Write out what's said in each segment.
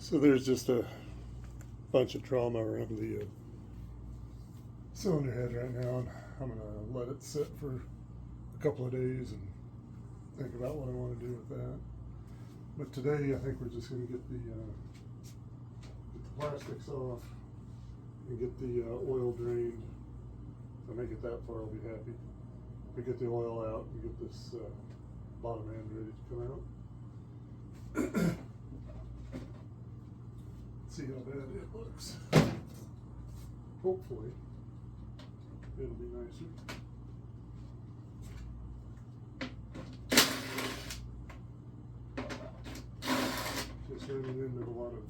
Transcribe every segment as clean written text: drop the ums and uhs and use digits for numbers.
So there's just a bunch of trauma around the cylinder head right now, and I'm going to let it sit for a couple of days and think about what I want to do with that. But today I think we're just going to get the plastics off and get the oil drained. If I make it that far, I'll be happy. We get the oil out and get this bottom end ready to come out. See how bad it looks. Hopefully it'll be nicer. Just running into a lot of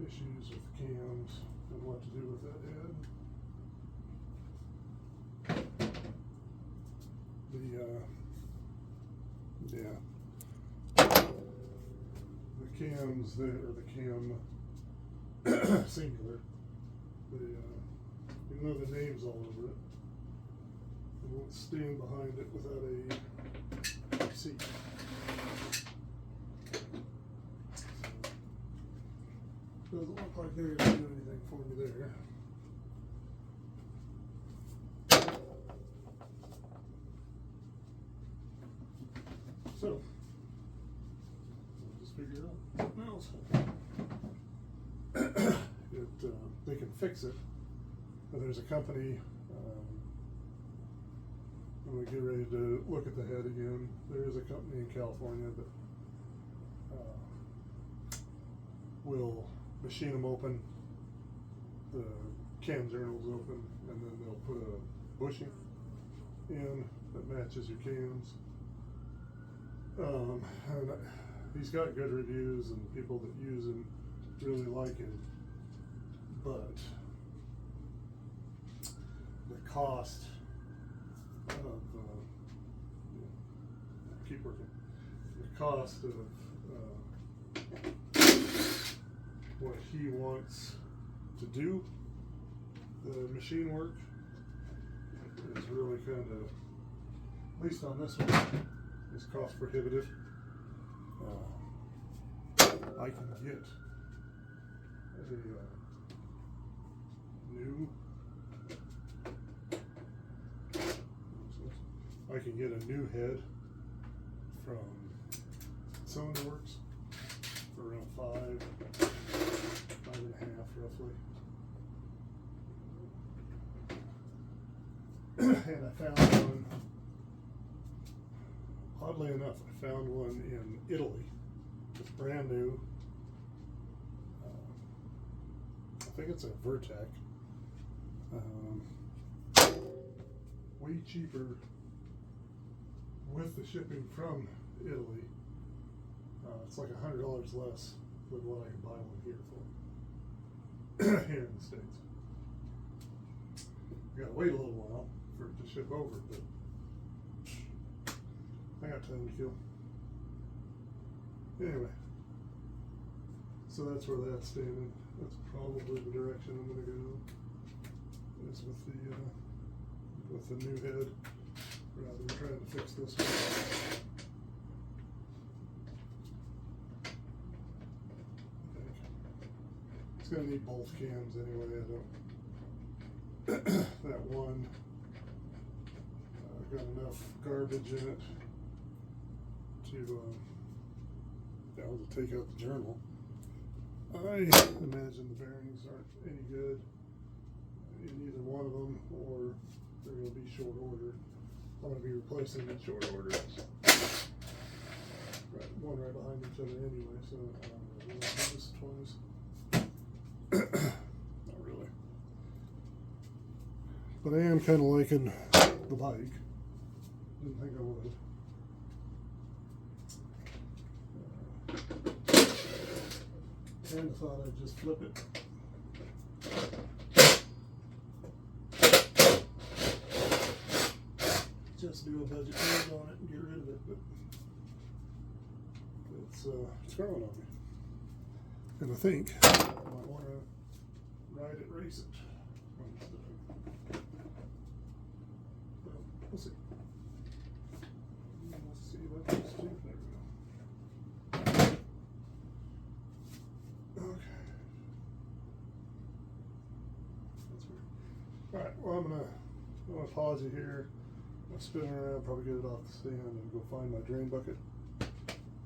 issues with the cams and what to do with that head. The cams there, or the cam singular, even though the name's all over it, it won't stand behind it without a seat. Doesn't look like they're going to do anything for me there. So, we'll just figure out something else. They can fix it. There's a company, I'm going to get ready to look at the head again. There is a company in California that will machine them open, the cam journals open, and then they'll put a bushing in that matches your cams. And he's got good reviews, and people that use him really like him, but the cost of keep working. The cost of what he wants to do, the machine work, is really kind of, at least on this one, is cost prohibitive. I can get a new head from Cylinder Works for around $5.5 roughly. And I found one, oddly enough, I found one in Italy. It's brand new. I think it's a Vertec. Way cheaper with the shipping from Italy. It's like $100 less than what I can buy one here for. Here in the States. You gotta wait a little while for it to ship over, but I got time to kill. Anyway, so that's where that's standing. That's probably the direction I'm gonna go. Is with the new head, rather than trying to fix this one. It's gonna need both cams anyway. I don't. That one got enough garbage in it to take out the journal. I imagine the bearings aren't any good in either one of them, or they're going to be short order. I'm going to be replacing them in short order. One right behind each other anyway, so we'll do this twice. Not really. But I am kind of liking the bike. Didn't think I would. And I thought I'd just flip it. Just do a budget move on it and get rid of it, but it's growing on me. And I think I might want to ride it, race it. Well, we'll see. We'll see about this too. There we go. Alright, well I'm gonna pause you here. I'm gonna spin it around, probably get it off the stand and go find my drain bucket.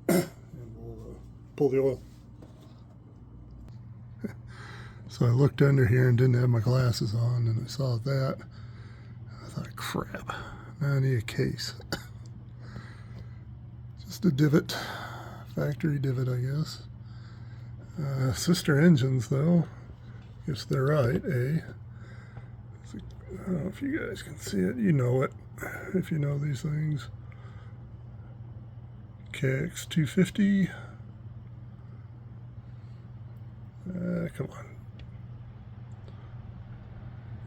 And we'll pull the oil. So I looked under here and didn't have my glasses on, and I saw that. I thought, crap, now I need a case. Just a divot, factory divot, I guess. Sister engines, though. Guess they're right, eh? I don't know if you guys can see it. You know it, if you know these things. KX250. Come on.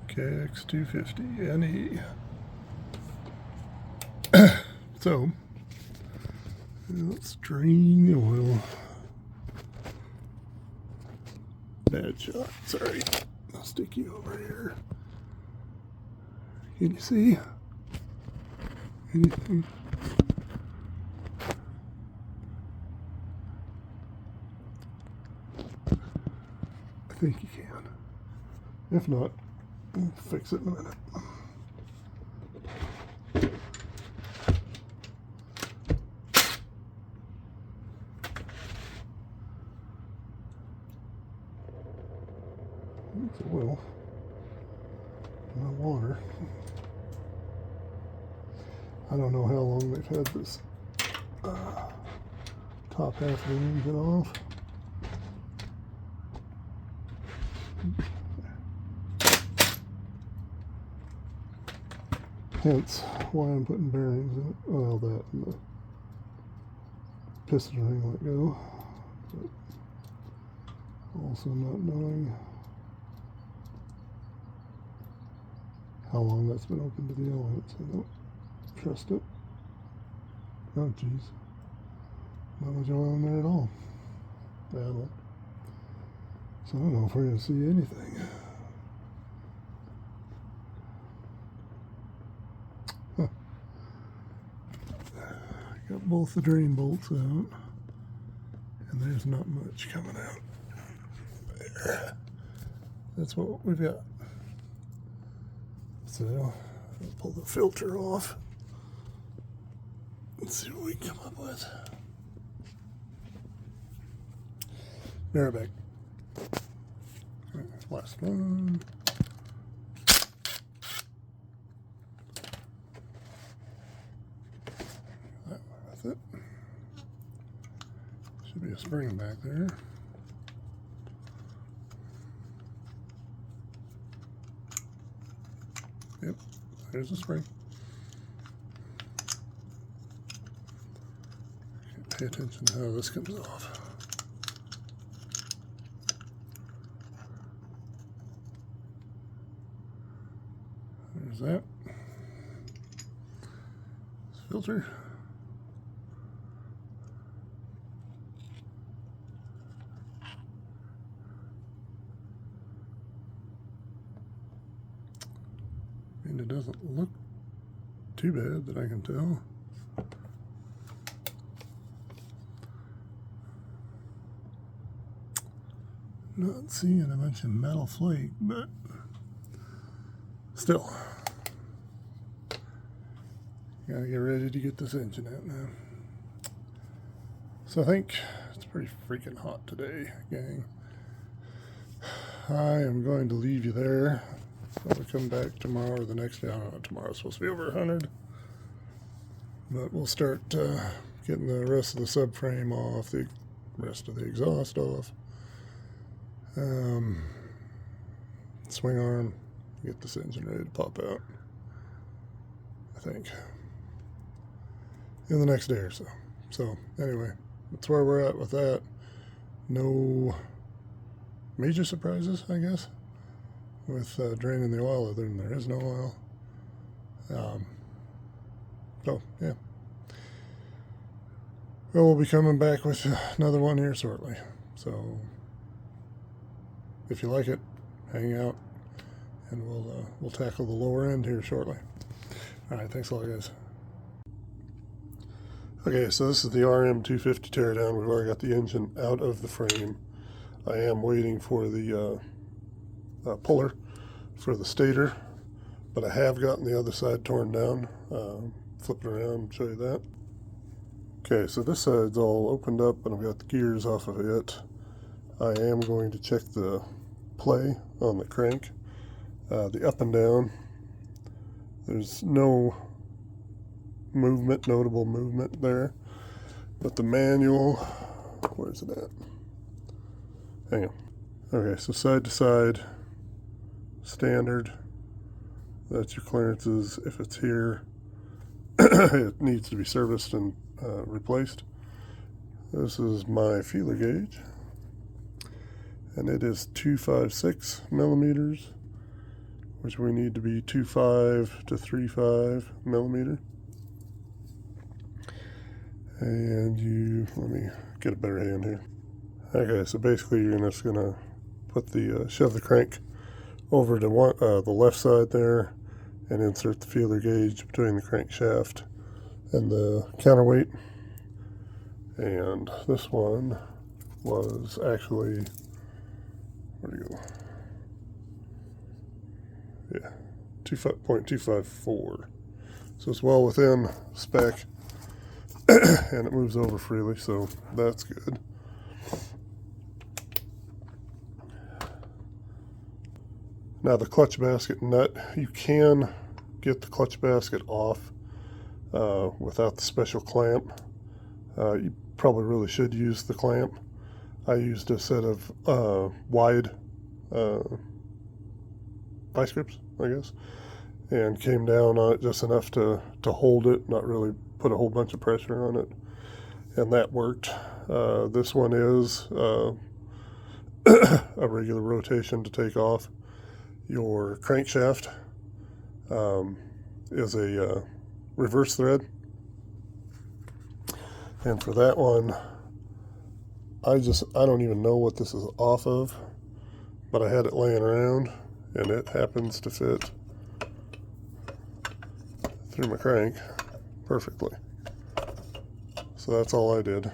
KX250 NE. So, let's drain the oil. Bad shot, sorry. I'll stick you over here. Can you see anything? I think you can. If not, we'll fix it in a minute. It's oil, not water. I don't know how long they've had this top half of the engine off. Hence why I'm putting bearings in it. Well, that and the piston ring let go. But also not knowing how long that's been open to the elements. I don't trust it. Oh geez. Not much oil in there at all. Bad one. So I don't know if we're going to see anything. Huh. Got both the drain bolts out, and there's not much coming out. There. That's what we've got. So I'll pull the filter off. Let's see what we can come up with. Be right back. Last one. That's it. Should be a spring back there. Yep, there's a spring. Pay attention to how this comes off. There's that. This filter. And it doesn't look too bad that I can tell. Not seeing a bunch of metal flake, but still, gotta get ready to get this engine out now. So I think it's pretty freaking hot today, gang. I am going to leave you there. Probably come back tomorrow or the next day. I don't know, tomorrow's supposed to be over 100. But we'll start getting the rest of the subframe off, the rest of the exhaust off. Swing arm, get this engine ready to pop out, I think, in the next day or so. So anyway, that's where we're at with that. No major surprises, I guess, with draining the oil, other than there is no oil. So yeah, well, we'll be coming back with another one here shortly. So if you like it, hang out, and we'll tackle the lower end here shortly. All right, thanks a lot, guys. Okay, so this is the rmz250 teardown. We've already got the engine out of the frame. I am waiting for the puller for the stator. but I have gotten the other side torn down. Flip it around and show you that. Okay, so this side's all opened up and I've got the gears off of it. I am going to check the play on the crank, the up and down. There's no movement, notable movement there, but the manual, where's it at? Hang on. Okay, so side to side, standard. That's your clearances. If it's here, it needs to be serviced and replaced. This is my feeler gauge, and it is 256 millimeters, which we need to be 25 to 35 millimeter. And let me get a better hand here. Okay, so basically you're just gonna put shove the crank over to the left side there and insert the feeler gauge between the crankshaft and the counterweight. And this one was actually, where'd it go? Yeah, 2.254. So it's well within spec and it moves over freely, so that's good. Now the clutch basket nut, you can get the clutch basket off without the special clamp. You probably really should use the clamp. I used a set of wide vice grips, I guess, and came down on it just enough to hold it, not really put a whole bunch of pressure on it, and that worked. This one is a regular rotation to take off. Your crankshaft is a reverse thread, and for that one I don't even know what this is off of, but I had it laying around and it happens to fit through my crank perfectly. So that's all I did,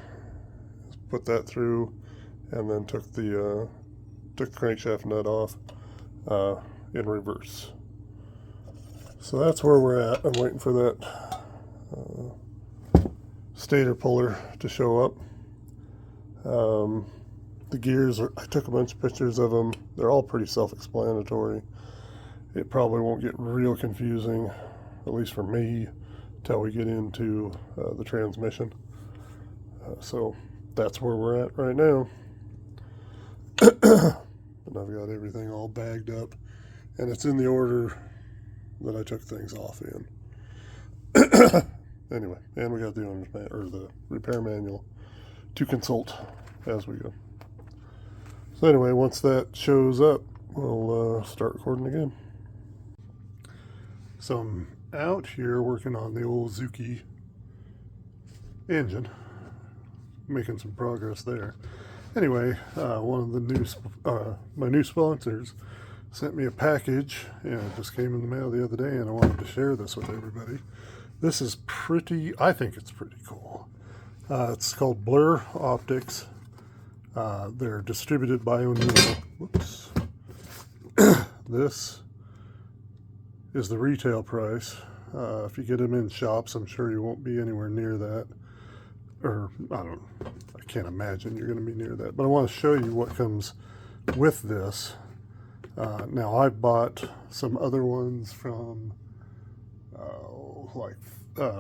put that through and then took the crankshaft nut off in reverse. So that's where we're at. I'm waiting for that stator puller to show up. The gears, I took a bunch of pictures of them. They're all pretty self-explanatory. It probably won't get real confusing, at least for me, till we get into the transmission. So that's where we're at right now. And I've got everything all bagged up, and it's in the order that I took things off in. Anyway, and we got the owner's or the repair manual to consult as we go. So anyway, once that shows up, we'll start recording again. So I'm out here working on the old Zuki engine, making some progress there. Anyway, one of the my new sponsors sent me a package, and it just came in the mail the other day, and I wanted to share this with everybody. This is I think it's pretty cool. It's called Blur Optics. They're distributed by O'Neill. Whoops. This is the retail price. If you get them in shops, I'm sure you won't be anywhere near that. Or, I can't imagine you're going to be near that. But I want to show you what comes with this. Now, I've bought some other ones from,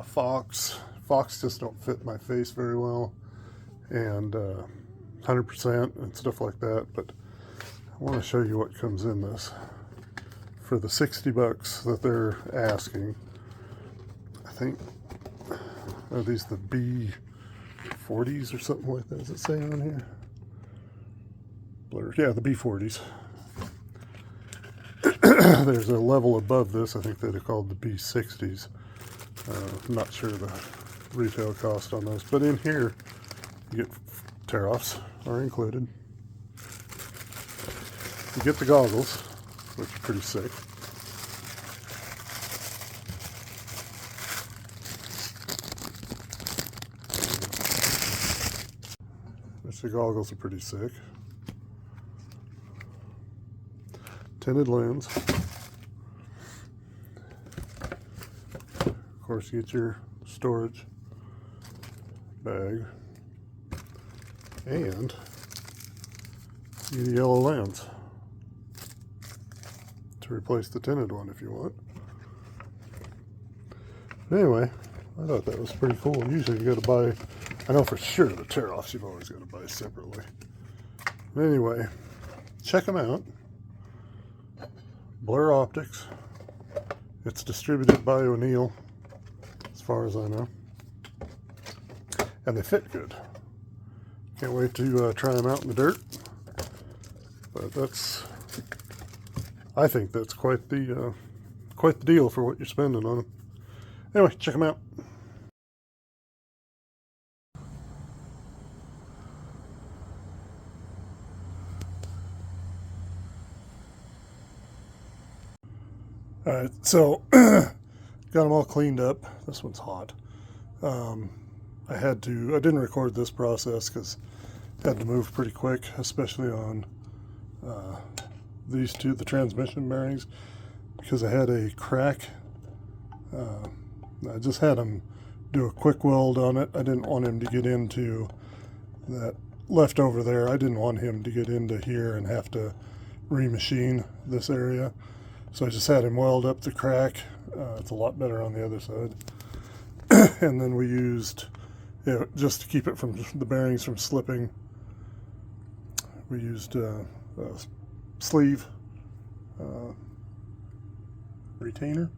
Fox. Fox just don't fit my face very well. And 100% and stuff like that. But I want to show you what comes in this. For the $60 that they're asking, I think, are these the B40s or something like that? Does it say on here? Blur. Yeah, the B40s. There's a level above this. I think they're called the B60s. I'm not sure the retail cost on those. But in here, you get tear-offs are included. You get the goggles, which are pretty sick. The goggles are pretty sick. Tinted lens. course, you get your storage bag and the yellow lens to replace the tinted one if you want. But anyway, I thought that was pretty cool. Usually you got to buy, I know for sure the tear-offs you've always got to buy separately. But anyway, check them out. Blur Optics. It's distributed by O'Neill, as far as I know. And they fit good. Can't wait to try them out in the dirt. But that's, I think that's quite the deal for what you're spending on them. Anyway, check them out. Alright, so got them all cleaned up. This one's hot. I didn't record this process because I had to move pretty quick, especially on these two, the transmission bearings, because I had a crack. I just had him do a quick weld on it. I didn't want him to get into that left over there. I didn't want him to get into here and have to remachine this area. So I just had him weld up the crack. It's a lot better on the other side. And then we used, just to keep it from the bearings from slipping, we used a sleeve retainer.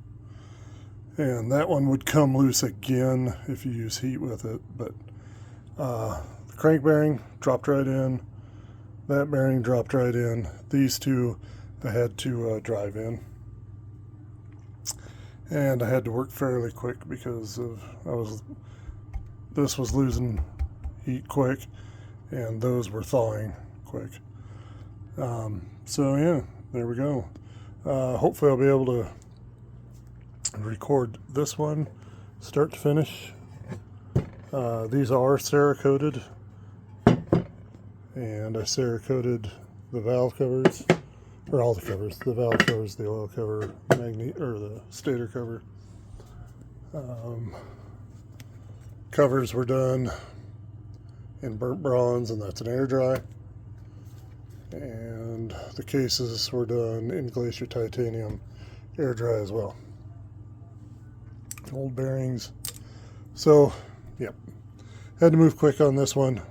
And that one would come loose again if you use heat with it. But the crank bearing dropped right in. That bearing dropped right in. These two I had to drive in. And I had to work fairly quick because this was losing heat quick and those were thawing quick. So yeah, there we go. Hopefully I'll be able to record this one start to finish. These are Cerakoted, and I Cerakoted the valve covers, or all the covers, the valve covers, the oil cover, or the stator cover. Covers were done in burnt bronze, and that's an air dry. And the cases were done in Glacier Titanium, air dry as well. Old bearings. So, yep. Had to move quick on this one.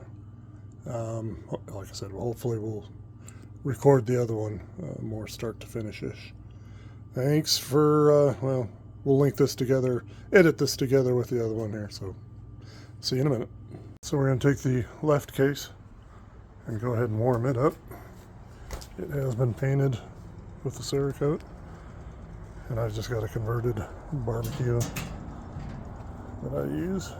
Like I said, hopefully we'll record the other one more start to finish-ish. Thanks for, well, we'll link this together, edit this together with the other one here, so see you in a minute. So we're going to take the left case and go ahead and warm it up. It has been painted with the Cerakote, and I've just got a converted barbecue that I use.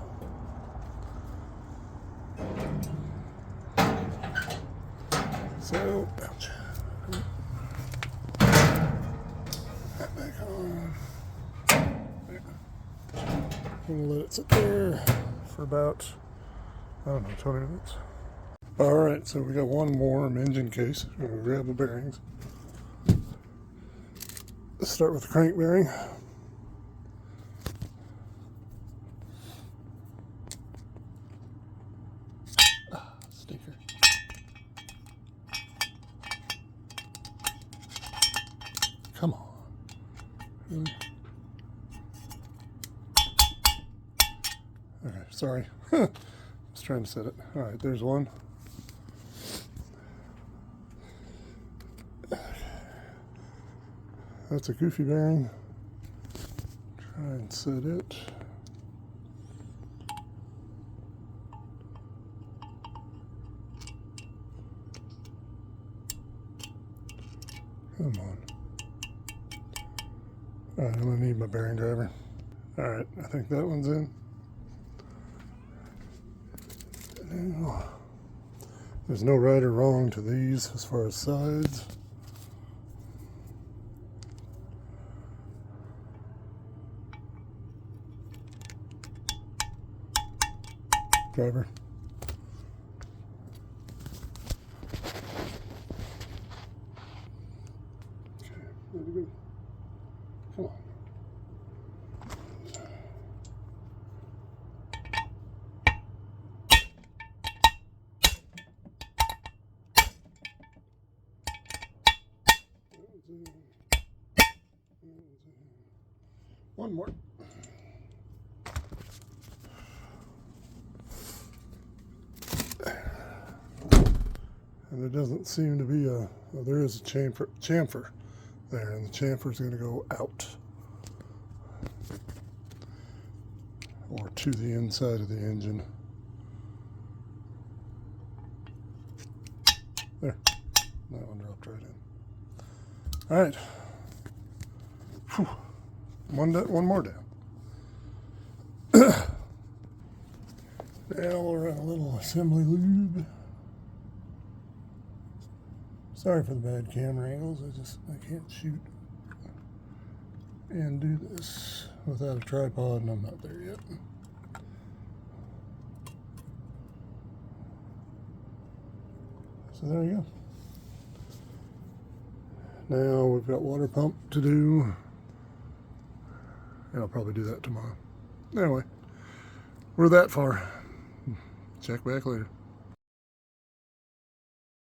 So, ouch. That back on. There. I'm gonna let it sit there for about, I don't know, 20 minutes. Alright, so we got one warm engine case. We're gonna grab the bearings. Let's start with the crank bearing. Stinker. Come on. Okay, sorry. I was trying to set it. Alright, there's one. That's a goofy bearing. Try and set it. Come on. Alright, I'm gonna need my bearing driver. Alright, I think that one's in. Now, there's no right or wrong to these as far as sides. Driver. Okay, there we go. Come on. One more. And there doesn't seem to be a, well, there is a chamfer there, and the chamfer is going to go out or to the inside of the engine. There, that one dropped right in. All right, whew. One more down. Now we'll run a little assembly lube. Sorry for the bad camera angles. I can't shoot and do this without a tripod, and I'm not there yet. So there you go. Now we've got water pump to do, and I'll probably do that tomorrow. Anyway, we're that far. Check back later.